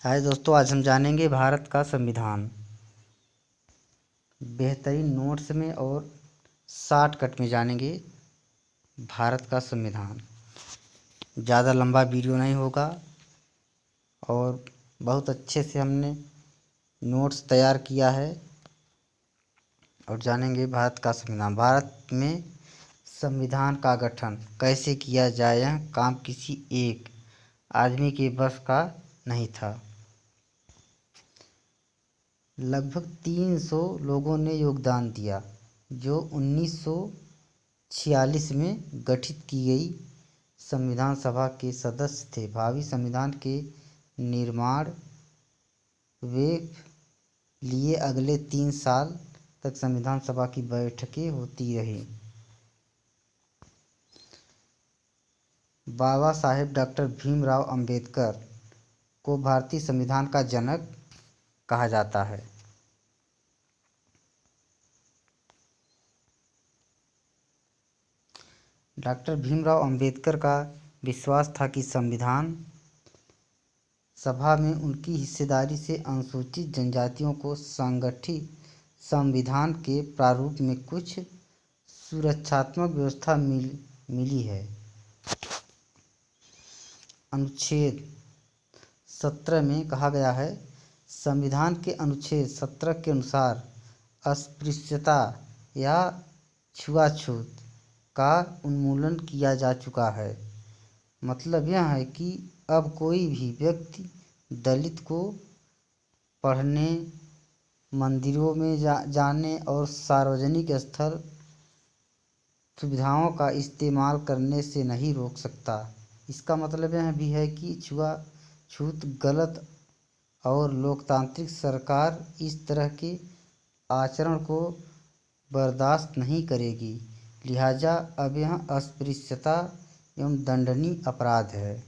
हाय दोस्तों, आज हम जानेंगे भारत का संविधान बेहतरीन नोट्स में और शॉर्टकट में जानेंगे भारत का संविधान। ज़्यादा लंबा वीडियो नहीं होगा और बहुत अच्छे से हमने नोट्स तैयार किया है और जानेंगे भारत का संविधान। भारत में संविधान का गठन कैसे किया जाए, यह काम किसी एक आदमी के बस का नहीं था। लगभग 300 लोगों ने योगदान दिया जो 1946 में गठित की गई संविधान सभा के सदस्य थे। भावी संविधान के निर्माण वे लिए अगले 3 साल तक संविधान सभा की बैठकें होती रहीं। बाबा साहेब डॉक्टर भीमराव अंबेडकर को भारतीय संविधान का जनक कहा जाता है। डॉक्टर भीमराव अंबेडकर का विश्वास था कि संविधान सभा में उनकी हिस्सेदारी से अनुसूचित जनजातियों को संगठित संविधान के प्रारूप में कुछ सुरक्षात्मक व्यवस्था मिली है। अनुच्छेद 17 में कहा गया है, संविधान के अनुच्छेद 17 के अनुसार अस्पृश्यता या छुआछूत का उन्मूलन किया जा चुका है। मतलब यह है कि अब कोई भी व्यक्ति दलित को पढ़ने, मंदिरों में जाने और सार्वजनिक स्थल सुविधाओं का इस्तेमाल करने से नहीं रोक सकता। इसका मतलब यह भी है कि छूत गलत और लोकतांत्रिक सरकार इस तरह के आचरण को बर्दाश्त नहीं करेगी। लिहाजा अब यह अस्पृश्यता एवं दंडनीय अपराध है।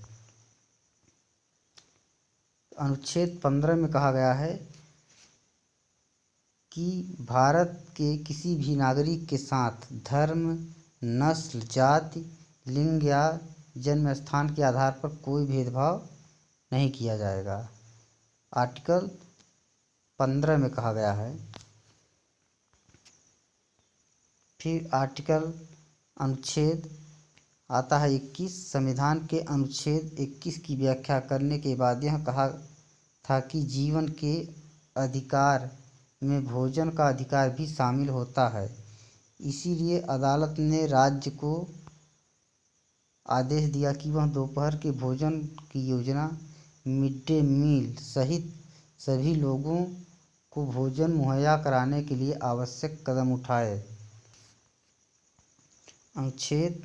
अनुच्छेद 15 में कहा गया है कि भारत के किसी भी नागरिक के साथ धर्म, नस्ल, जाति, लिंग या जन्म स्थान के आधार पर कोई भेदभाव नहीं किया जाएगा। आर्टिकल 15 में कहा गया है। फिर अनुच्छेद आता है 21। संविधान के अनुच्छेद 21 की व्याख्या करने के बाद यह कहा था कि जीवन के अधिकार में भोजन का अधिकार भी शामिल होता है। इसीलिए अदालत ने राज्य को आदेश दिया कि वह दोपहर के भोजन की योजना, मिड डे मील सहित सभी लोगों को भोजन मुहैया कराने के लिए आवश्यक कदम उठाए। अनुच्छेद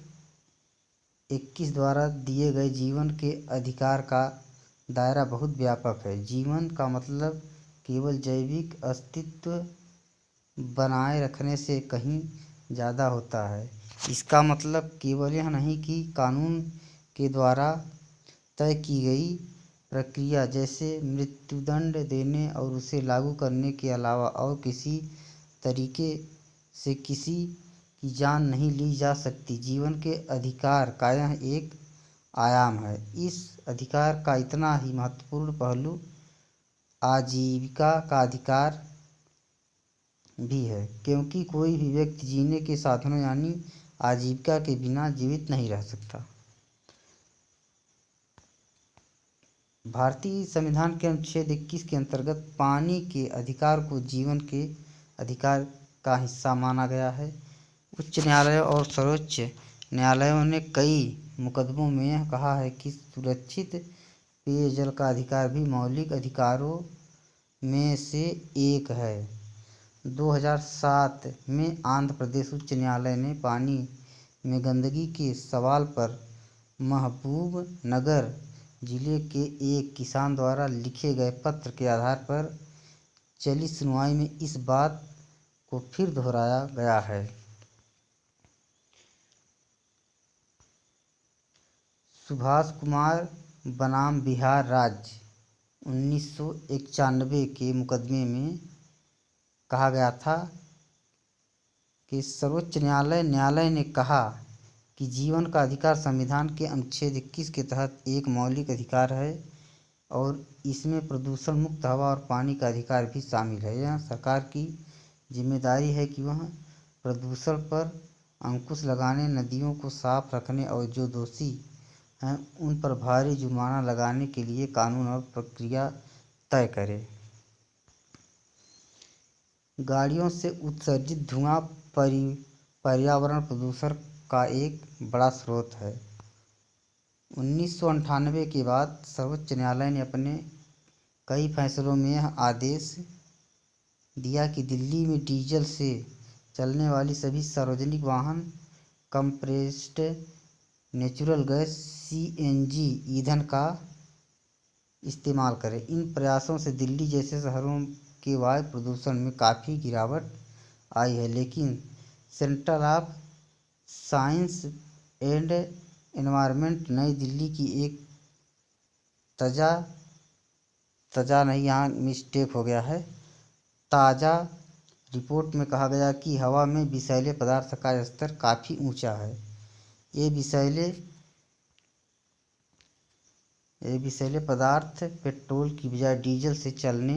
21 द्वारा दिए गए जीवन के अधिकार का दायरा बहुत व्यापक है। जीवन का मतलब केवल जैविक अस्तित्व बनाए रखने से कहीं ज़्यादा होता है। इसका मतलब केवल यह नहीं कि कानून के द्वारा तय की गई प्रक्रिया जैसे मृत्युदंड देने और उसे लागू करने के अलावा और किसी तरीके से किसी की जान नहीं ली जा सकती। जीवन के अधिकार का यह एक आयाम है। इस अधिकार का इतना ही महत्वपूर्ण पहलू आजीविका का अधिकार भी है, क्योंकि कोई भी व्यक्ति जीने के साधनों यानी आजीविका के बिना जीवित नहीं रह सकता। भारतीय संविधान के अनुच्छेद 21 के अंतर्गत पानी के अधिकार को जीवन के अधिकार का हिस्सा माना गया है। उच्च न्यायालय और सर्वोच्च न्यायालयों ने कई मुकदमों में यह कहा है कि सुरक्षित पेयजल का अधिकार भी मौलिक अधिकारों में से एक है। 2007 में आंध्र प्रदेश उच्च न्यायालय ने पानी में गंदगी के सवाल पर महबूबनगर जिले के एक किसान द्वारा लिखे गए पत्र के आधार पर चली सुनवाई में इस बात को फिर दोहराया गया है। सुभाष कुमार बनाम बिहार राज्य 1991 के मुकदमे में कहा गया था कि सर्वोच्च न्यायालय ने कहा कि जीवन का अधिकार संविधान के अनुच्छेद 21 के तहत एक मौलिक अधिकार है। और इसमें प्रदूषण मुक्त हवा और पानी का अधिकार भी शामिल है। यह सरकार की जिम्मेदारी है कि वह प्रदूषण पर अंकुश लगाने, नदियों को साफ रखने और जो दोषी हैं उन पर भारी जुर्माना लगाने के लिए कानून और प्रक्रिया तय करे। गाड़ियों से उत्सर्जित धुआं पर्यावरण प्रदूषण का एक बड़ा स्रोत है। 1998 के बाद सर्वोच्च न्यायालय ने अपने कई फैसलों में यह आदेश दिया कि दिल्ली में डीजल से चलने वाली सभी सार्वजनिक वाहन कंप्रेस्ड नेचुरल गैस (सीएनजी) ईंधन का इस्तेमाल करें। इन प्रयासों से दिल्ली जैसे शहरों के वायु प्रदूषण में काफ़ी गिरावट आई है, लेकिन centre of science and environment नई दिल्ली की एक ताज़ा रिपोर्ट में कहा गया कि हवा में विषैले पदार्थ का स्तर काफ़ी ऊंचा है। ये विषैले पदार्थ पेट्रोल की बजाय डीजल से चलने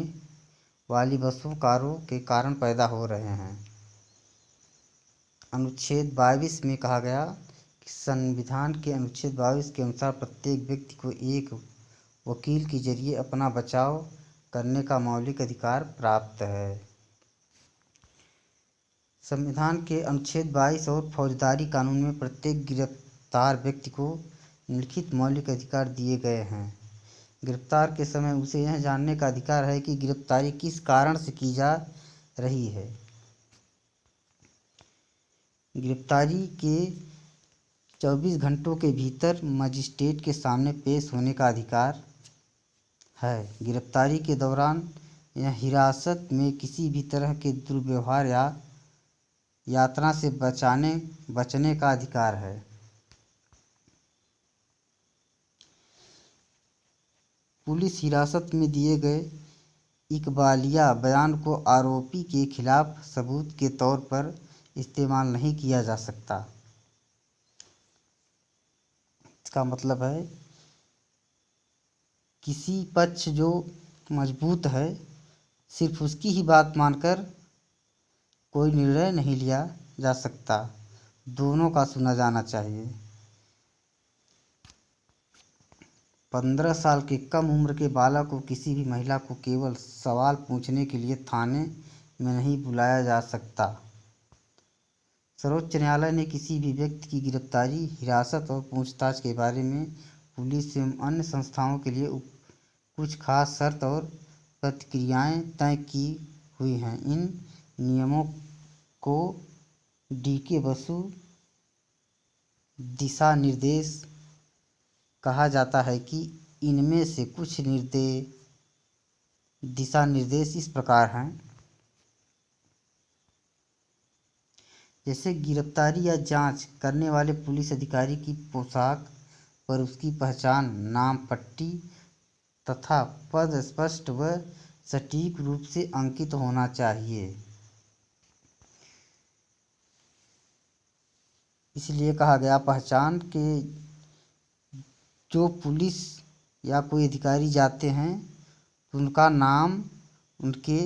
वाली बसों, कारों के कारण पैदा हो रहे हैं। अनुच्छेद 22 में कहा गया कि संविधान के अनुच्छेद 22 के अनुसार प्रत्येक व्यक्ति को एक वकील के जरिए अपना बचाव करने का मौलिक अधिकार प्राप्त है। संविधान के अनुच्छेद 22 और फौजदारी कानून में प्रत्येक गिरफ्तार व्यक्ति को निम्नलिखित मौलिक अधिकार दिए गए हैं। गिरफ्तार के समय उसे यह जानने का अधिकार है कि गिरफ्तारी किस कारण से की जा रही है। गिरफ्तारी के 24 घंटों के भीतर मजिस्ट्रेट के सामने पेश होने का अधिकार है। गिरफ्तारी के दौरान या हिरासत में किसी भी तरह के दुर्व्यवहार या यातना से बचने का अधिकार है। पुलिस हिरासत में दिए गए इकबालिया बयान को आरोपी के खिलाफ सबूत के तौर पर इस्तेमाल नहीं किया जा सकता। इसका मतलब है किसी पक्ष जो मजबूत है, सिर्फ उसकी ही बात मानकर कोई निर्णय नहीं लिया जा सकता, दोनों का सुना जाना चाहिए। 15 साल के कम उम्र के बालक को किसी भी महिला को केवल सवाल पूछने के लिए थाने में नहीं बुलाया जा सकता। सर्वोच्च न्यायालय ने किसी भी व्यक्ति की गिरफ्तारी, हिरासत और पूछताछ के बारे में पुलिस एवं अन्य संस्थाओं के लिए कुछ खास शर्त और प्रक्रियाएं तय की हुई हैं। इन नियमों को डी.के. बसु दिशा निर्देश कहा जाता है कि इनमें से कुछ दिशा निर्देश इस प्रकार हैं। जैसे गिरफ्तारी या जांच करने वाले पुलिस अधिकारी की पोशाक पर उसकी पहचान, नाम पट्टी तथा पद स्पष्ट व सटीक रूप से अंकित होना चाहिए। इसलिए कहा गया, पहचान के जो पुलिस या कोई अधिकारी जाते हैं उनका नाम उनके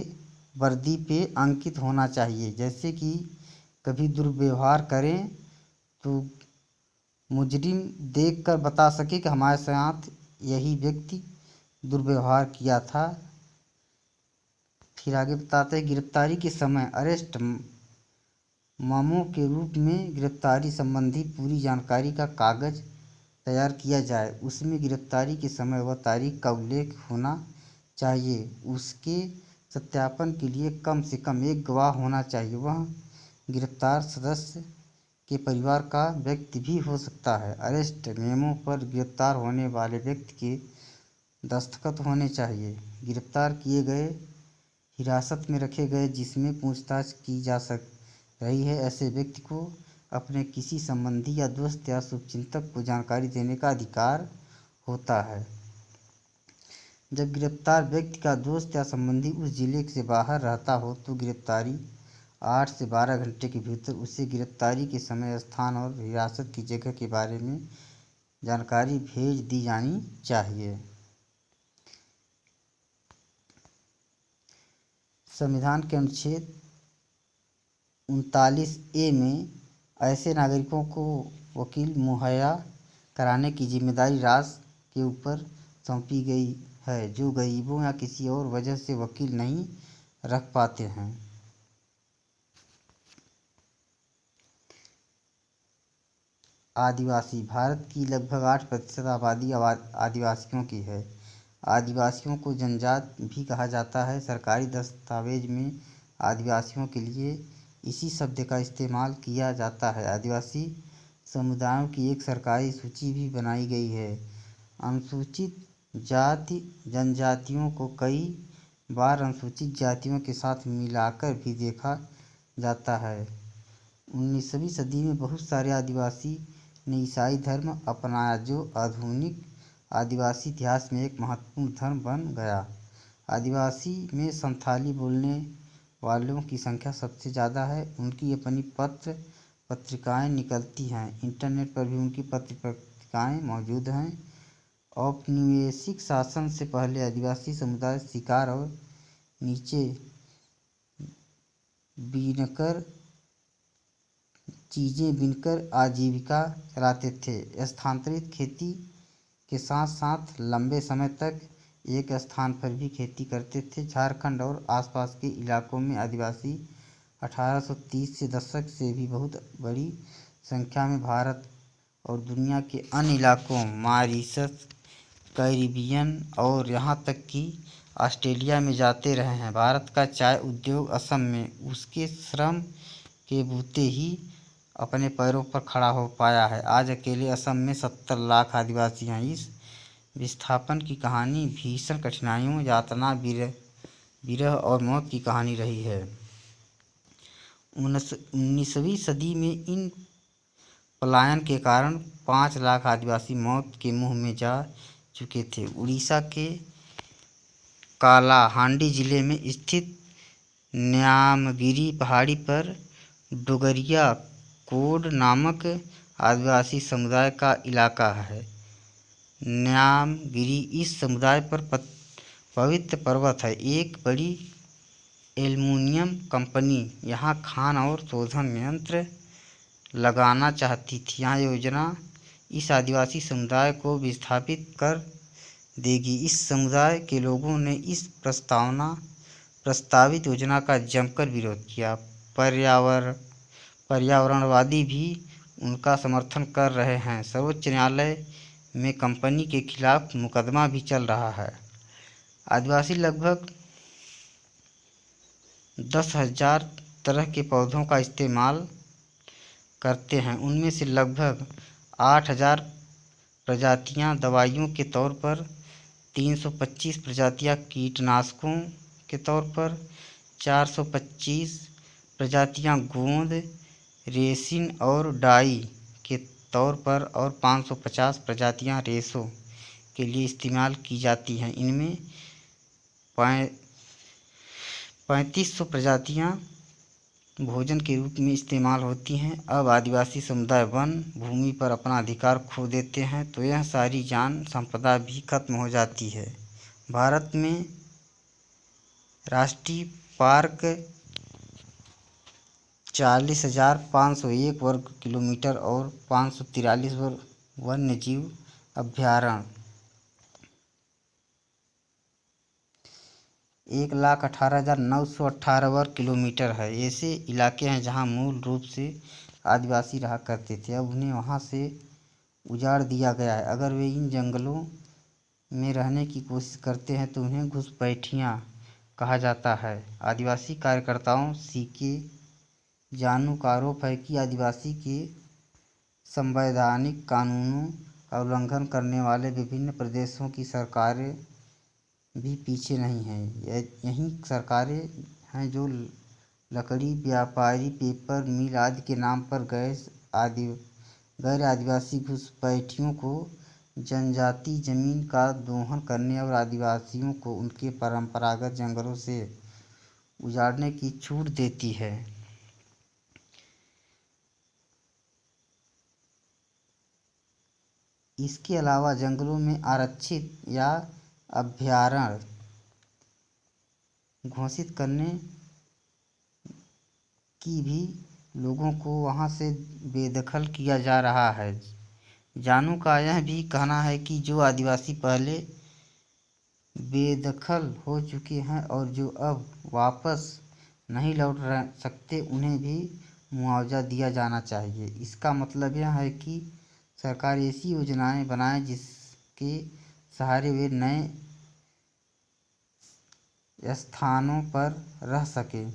वर्दी पे अंकित होना चाहिए। जैसे कि कभी दुर्व्यवहार करें तो मुजरिम देखकर बता सके कि हमारे साथ यही व्यक्ति दुर्व्यवहार किया था। फिर आगे बताते हैं, गिरफ्तारी के समय अरेस्ट मेमो के रूप में गिरफ्तारी संबंधी पूरी जानकारी का कागज तैयार किया जाए। उसमें गिरफ्तारी के समय व तारीख का उल्लेख होना चाहिए। उसके सत्यापन के लिए कम से कम एक गवाह होना चाहिए। वह गिरफ्तार सदस्य के परिवार का व्यक्ति भी हो सकता है। अरेस्ट मेमो पर गिरफ्तार होने वाले व्यक्ति के दस्तखत होने चाहिए। गिरफ्तार किए गए, हिरासत में रखे गए, जिसमें पूछताछ की जा रही है, ऐसे व्यक्ति को अपने किसी संबंधी या दोस्त या शुभचिंतक को जानकारी देने का अधिकार होता है। जब गिरफ्तार व्यक्ति का दोस्त या संबंधी उस जिले से बाहर रहता हो तो गिरफ्तारी 8 से 12 घंटे के भीतर उसे गिरफ्तारी के समय, स्थान और हिरासत की जगह के बारे में जानकारी भेज दी जानी चाहिए। संविधान के अनुच्छेद 39A में ऐसे नागरिकों को वकील मुहैया कराने की जिम्मेदारी राष्ट्र के ऊपर सौंपी गई है जो गरीबों या किसी और वजह से वकील नहीं रख पाते हैं। आदिवासी भारत की लगभग 8% आबादी आदिवासियों की है। आदिवासियों को जनजात भी कहा जाता है। सरकारी दस्तावेज में आदिवासियों के लिए इसी शब्द का इस्तेमाल किया जाता है। आदिवासी समुदायों की एक सरकारी सूची भी बनाई गई है। अनुसूचित जाति जनजातियों को कई बार अनुसूचित जातियों के साथ मिलाकर भी देखा जाता है। 19वीं सदी में बहुत सारे आदिवासी ने ईसाई धर्म अपनाया जो आधुनिक आदिवासी इतिहास में एक महत्वपूर्ण धर्म बन गया। आदिवासी में संथाली बोलने वालों की संख्या सबसे ज़्यादा है। उनकी अपनी पत्र पत्रिकाएं निकलती हैं। इंटरनेट पर भी उनकी पत्र पत्रिकाएं मौजूद हैं। औपनिवेशिक शासन से पहले आदिवासी समुदाय शिकार और नीचे बीनकर चीज़ें बीनकर आजीविका चलाते थे। स्थानांतरित खेती के साथ साथ लंबे समय तक एक स्थान पर भी खेती करते थे। झारखंड और आसपास के इलाकों में आदिवासी 1830 के दशक से भी बहुत बड़ी संख्या में भारत और दुनिया के अन्य इलाकों मॉरिशस, कैरिबियन और यहाँ तक कि ऑस्ट्रेलिया में जाते रहे हैं। भारत का चाय उद्योग असम में उसके श्रम के बूते ही अपने पैरों पर खड़ा हो पाया है। आज अकेले असम में 70 लाख आदिवासी हैं। इस विस्थापन की कहानी भीषण कठिनाइयों, यातना, विरह और मौत की कहानी रही है। 19वीं सदी में इन पलायन के कारण 5 लाख आदिवासी मौत के मुंह में जा चुके थे। उड़ीसा के कालाहांडी जिले में स्थित न्यामगिरी पहाड़ी पर डोगरिया कोड नामक आदिवासी समुदाय का इलाका है। न्यामगिरी इस समुदाय पर पवित्र पर्वत है। एक बड़ी एल्युमिनियम कंपनी यहाँ खान और शोधन यंत्र लगाना चाहती थी। यह योजना इस आदिवासी समुदाय को विस्थापित कर देगी। इस समुदाय के लोगों ने इस प्रस्तावित योजना का जमकर विरोध किया। पर्यावरणवादी भी उनका समर्थन कर रहे हैं। सर्वोच्च न्यायालय में कंपनी के खिलाफ मुकदमा भी चल रहा है। आदिवासी लगभग 10,000 तरह के पौधों का इस्तेमाल करते हैं। उनमें से लगभग 8,000 प्रजातियां दवाइयों के तौर पर, 325 प्रजातियां कीटनाशकों के तौर पर, 425 प्रजातियां गोंद, रेसिन और डाई के तौर पर और 550 प्रजातियां रेशों के लिए इस्तेमाल की जाती हैं। इनमें 3500 प्रजातियां भोजन के रूप में इस्तेमाल होती हैं। अब आदिवासी समुदाय वन भूमि पर अपना अधिकार खो देते हैं तो यह सारी जान संपदा भी खत्म हो जाती है। भारत में राष्ट्रीय पार्क 40,501 वर्ग किलोमीटर और 543 वन्य जीव अभयारण्य 1,18,918 वर्ग किलोमीटर है। ऐसे इलाके हैं जहां मूल रूप से आदिवासी रहा करते थे। अब उन्हें वहां से उजाड़ दिया गया है। अगर वे इन जंगलों में रहने की कोशिश करते हैं तो उन्हें घुसपैठिया कहा जाता है। आदिवासी कार्यकर्ताओं सीके जानू का आरोप है कि आदिवासी के संवैधानिक कानूनों का उल्लंघन करने वाले विभिन्न प्रदेशों की सरकारें भी पीछे नहीं हैं। यही सरकारें हैं जो लकड़ी व्यापारी, पेपर मिल आदि के नाम पर गैर आदिवासी घुसपैठियों को जनजाति जमीन का दोहन करने और आदिवासियों को उनके परंपरागत जंगलों से उजाड़ने की छूट देती है। इसके अलावा जंगलों में आरक्षित या अभयारण्य घोषित करने की भी लोगों को वहाँ से बेदखल किया जा रहा है। जानू का यह भी कहना है कि जो आदिवासी पहले बेदखल हो चुके हैं और जो अब वापस नहीं लौट सकते उन्हें भी मुआवजा दिया जाना चाहिए। इसका मतलब यह है कि सरकार ऐसी योजनाएं बनाए जिसके सहारे वे नए स्थानों पर रह सके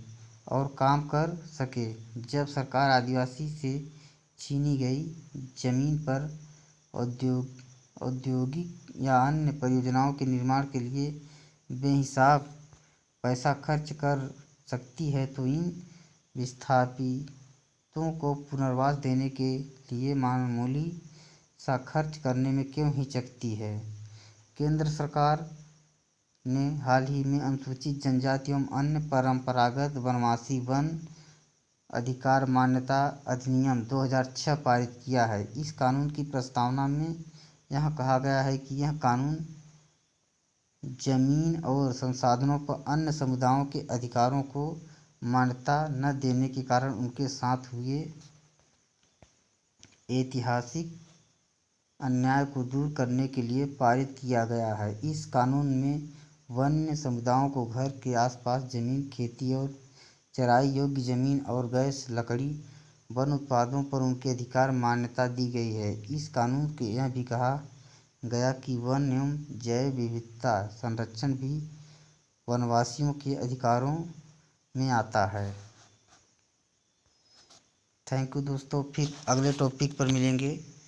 और काम कर सके। जब सरकार आदिवासी से छीनी गई जमीन पर औद्योगिक या अन्य परियोजनाओं के निर्माण के लिए बेहिसाब पैसा खर्च कर सकती है तो इन विस्थापितों को पुनर्वास देने के लिए मामूली सा खर्च करने में क्यों हिचकती है। केंद्र सरकार ने हाल ही में अनुसूचित जनजाति एवं अन्य परंपरागत वनवासी वन अधिकार मान्यता अधिनियम 2006 पारित किया है। इस कानून की प्रस्तावना में यह कहा गया है कि यह कानून जमीन और संसाधनों पर अन्य समुदायों के अधिकारों को मान्यता न देने के कारण उनके साथ हुए ऐतिहासिक अन्याय को दूर करने के लिए पारित किया गया है। इस कानून में वन्य समुदायों को घर के आसपास जमीन, खेती और चराई योग्य जमीन और गैस लकड़ी वन उत्पादों पर उनके अधिकार मान्यता दी गई है। इस कानून के यह भी कहा गया कि वन एवं जैव विविधता संरक्षण भी वनवासियों के अधिकारों में आता है। थैंक यू दोस्तों, फिर अगले टॉपिक पर मिलेंगे।